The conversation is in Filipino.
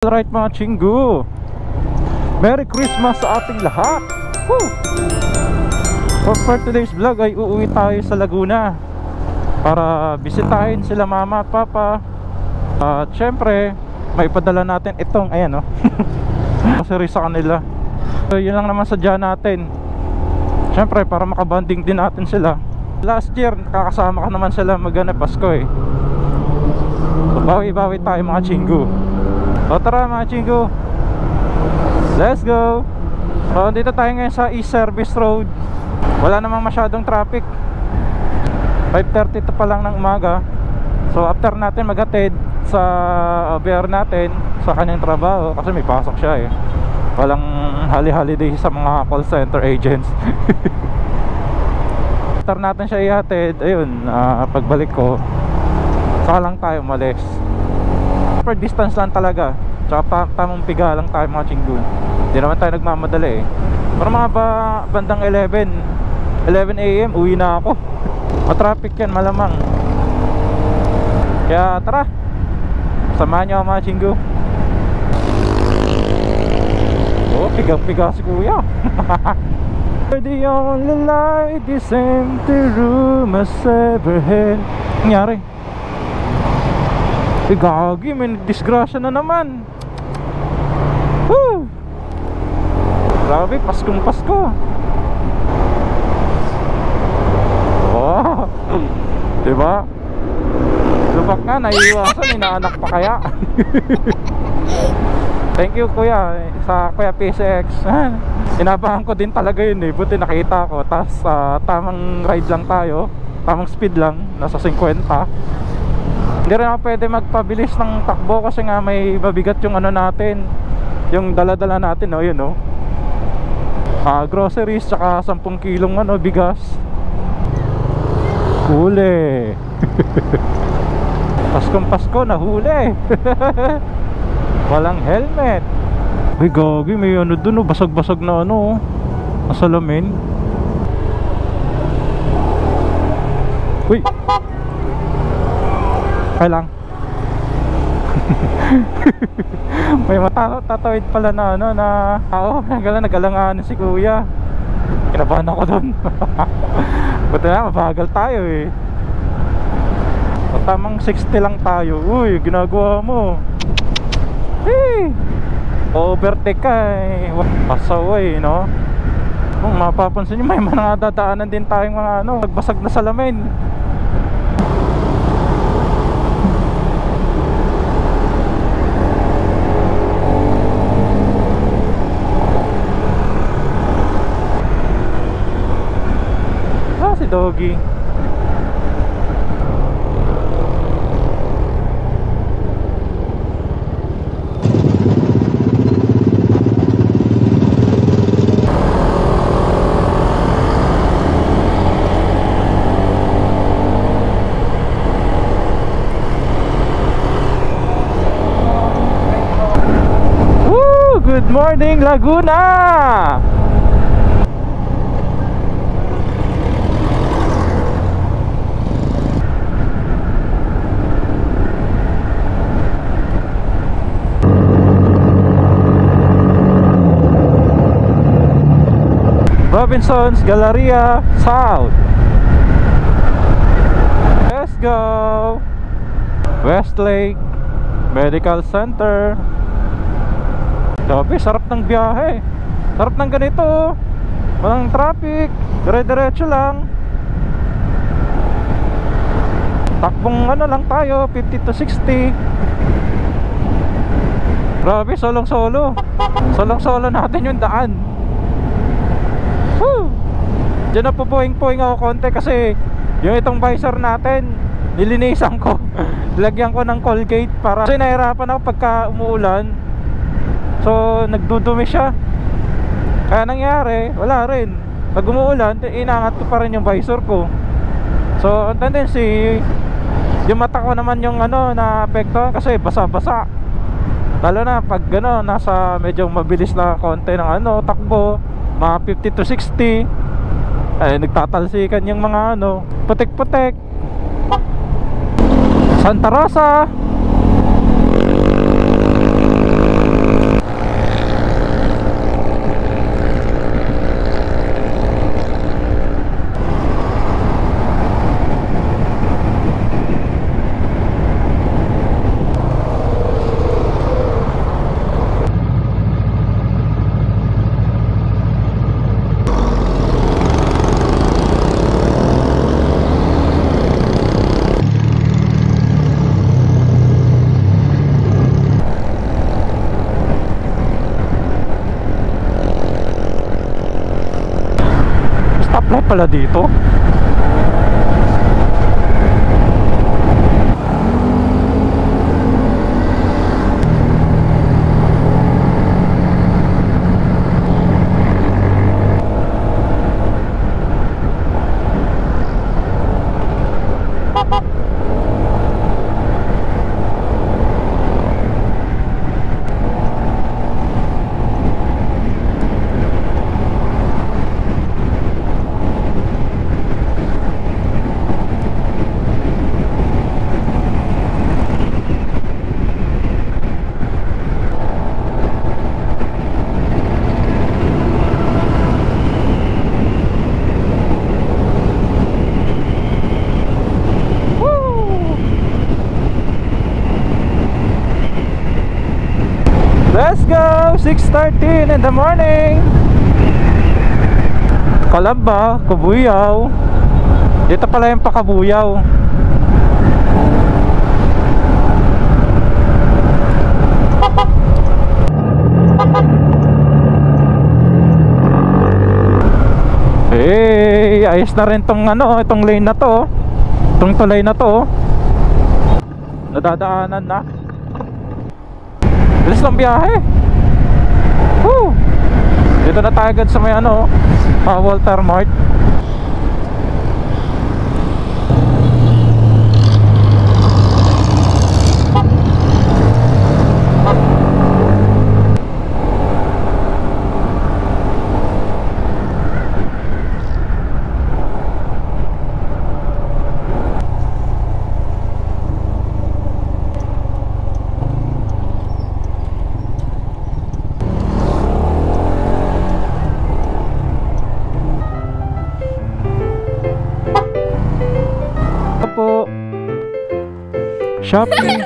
Alright mga chinggu, Merry Christmas sa ating lahat. Woo! For today's vlog ay uuwi tayo sa Laguna para bisitahin sila mama at papa. At syempre may padala natin itong ayan, no? Masari sa kanila. So yun lang naman sadya natin, syempre para makabanding din natin sila. Last year nakakasama ka naman sila magana Pasko eh. So bawi-bawi tayo mga chinggu. O tara mga chinggo, let's go. So dito tayo ngayon sa East Service Road. Wala namang masyadong traffic. 5:30 pa lang ng umaga. So after natin maghatid sa OBR natin sa kanyang trabaho, kasi may pasok siya eh. Walang holiday sa mga call center agents. After natin siya ihatid, ayun, pagbalik ko saka lang tayo umalis. Per distance lang talaga, tsaka tamang piga lang tayo mga chinggu. Hindi naman tayo nagmamadali eh. Pero mga bandang 11 AM uwi na ako. Matraffic yan malamang. Kaya tara, samahan nyo mga chinggu. Oh, pigang-piga si kuya. The only light this empty room has ever had. Nangyari? Gagi, may disgrasya na naman. Woo! Grabe, Paskong Pasko. Oh, diba? Lubak nga, naiiwasan, inaanak pa kaya. Thank you kuya, sa kuya PCX. Inabahan ko din talaga yun eh. Buti nakita ko. Tapos tamang ride lang tayo, tamang speed lang, nasa 50. Hindi rin ako pwede magpabilis ng takbo kasi nga may mabigat yung ano natin, yung dala-dala natin, oh, yun, oh. Groceries tsaka 10 kilong ano, bigas. Huli. Paskong Pasko na huli. Walang helmet. Ay gagi, may ano dun, oh, basag-basag na ano, oh, na salamin. Uy, okay lang. May tatawid pala na ano na tao. Nagalanganan si kuya. Kinabahan ako doon. Buti na mabagal tayo eh. O, tamang 60 lang tayo. Uy, ginagawa mo. Hey, overtake ka eh. Pasaway, no? Kung mapapansin nyo, may mga dadaanan din tayong mga ano, nagbasag na salamin. Doggy. Woo! Good morning Laguna! Robinson's Galleria South. Let's go. Westlake Medical Center. Grabe, sarap ng biyahe. Sarap ng ganito. Walang traffic, dire-diretso lang. Takbong ano lang tayo, 50 to 60. Grabe, solong-solo. Solong-solo natin yung daan. Woo! Diyan na po puwing-puwing ako konti kasi yung itong visor natin nilinisan ko. Lagyan ko ng Colgate para kasi nahirapan ako pagka umuulan. So nagdudumi siya. Kaya nangyari, wala rin. Pag umuulan, inangat ko pa rin yung visor ko. So ang tendency, yung mata ko naman yung ano na apekto kasi basa-basa. Lalo na pag ano, nasa medyo mabilis na konti ng ano, takbo, mga 50 to 60, ay nagtatalsikan yung mga ano, putik-putik. Santa Rosa. supply pala dito. Let's go! 6:13 in the morning. Kalamba, Kabuyaw. Dito pala yung Pakabuyaw. Hey, ayos na rin tong itong lane na to. Itong tulay na to. Nadadaanan na. Bilis ng biyahe. Woo! Dito na tayo agad sa may Walter Mart. Po shopping.